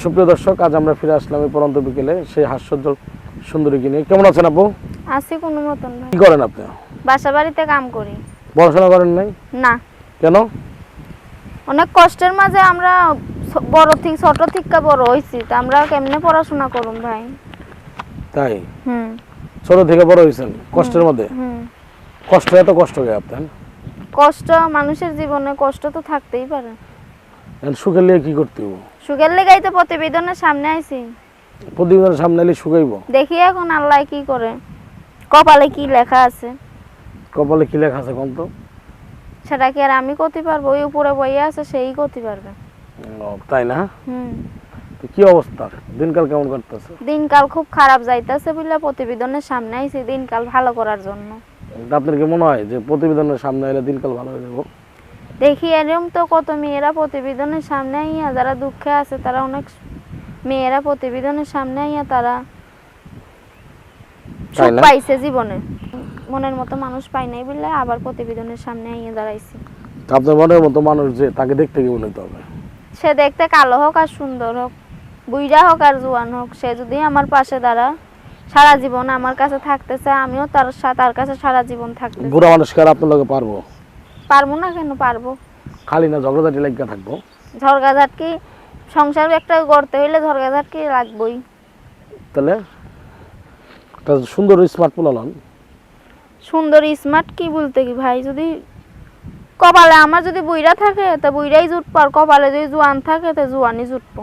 সুপ্রিয় দর্শক, আজ আমরা ফিরে আসলাম এই পরন্ত বিকেলে সেই হাস্যোজ্জ্বল সুন্দরীকে নিয়ে। কেমন আছেন আপু? আছি কোনো মতন ভাই। কি করেন আপনি? বাসা বাড়িতে কাম করি। পড়াশোনা করেন নাই? না, কেন? অনেক কষ্টের মাঝে আমরা বড় থেকে ছোট থেকে বড় হইছি, তা আমরা কেমনে পড়াশোনা করুম ভাই? তাই? হুম ছোট থেকে বড় হয়েছেন কষ্টের মধ্যে? হুম। কষ্ট, এত কষ্ট গে আপনার? কষ্ট মানুষের জীবনে কষ্ট তো থাকতেই পারে। সুখের লিয়ে কি করতে হবো? সুখের লেগাই তো প্রতিবেদনের সামনে আইছি। প্রতিবেদনের সামনে এলে শুকাইব? দেখি এখন আল্লাহ কি করে, কপালে কি লেখা আছে। কপালে কি লেখা আছে কোন তো? সেটা কি আর আমি করতে পারবো? ওই উপরে বইয়া আছে, সেই করতে পারবে। তাই না? হুম। তো কি অবস্থা, দিনকাল কেমন কাটতেছে? দিনকাল খুব খারাপ যাইতেছে বলে প্রতিবেদনের সামনে আইছি দিনকাল ভালো করার জন্য। আপনার কি মনে হয় যে প্রতিবেদনের সামনে এলে দিনকাল ভালো হয়ে যাবো? দেখি এরকম তো কত মেয়েরা প্রতিবেদনের সামনে আইয়া যারা দুঃখে আছে, তারা অনেক মেয়েরা প্রতিবেদনের সামনে আইয়া তারা সুখ পাইছে জীবনে। মনের মতো মানুষ পাই নাই বলে আবার প্রতিবেদনের সামনে আইয়া দাঁড়াইছি। আপনার মনের মতো মানুষ যে, তাকে দেখতে কেমন হইতে হবে? সে দেখতে কালো হোক আর সুন্দর হোক, বুইড়া হোক আর জোয়ান হোক, সে যদি আমার পাশে দাঁড়া সারা জীবন আমার কাছে থাকতে চায়, আমিও তার কাছে সারা জীবন থাকতে চাই। বুড়া মানুষকে আর আপনার লগে পারবো? পারবো না কেন, পারবো। খালি না ঝগড়াঝাটি লাগিয়া থাকবো? ঝগড়াঝাটি সংসার একটা গড়তে হইলে ঝগড়াঝাটি লাগবেই। তাহলে একটা সুন্দর স্মার্ট পোলালন। সুন্দর স্মার্ট কি বলতে কি ভাই, যদি কপালে আমার যদি বুইড়া থাকে তা বুইড়াই জুটবো, আর কপালে যদি জোয়ান থাকে তা জোয়ানই জুটবো।